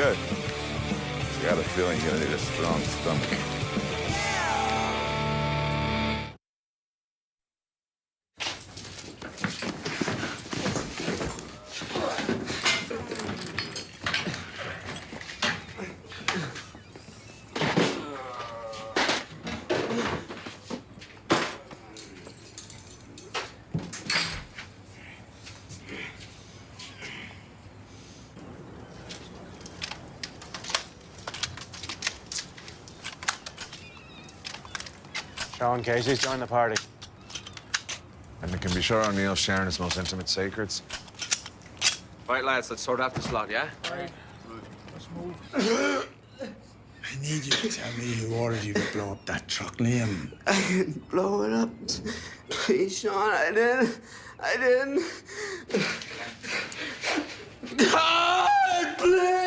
Good. I got a feeling you're gonna need a strong stomach. Sean Casey's joined the party. And we can be sure O'Neill's sharing his most intimate secrets. Right, lads, let's sort out this lot, yeah? Right. Let's move. I need you to tell me who ordered you to blow up that truck, Liam. I didn't blow it up. Please, Sean, I didn't. I didn't. God, please!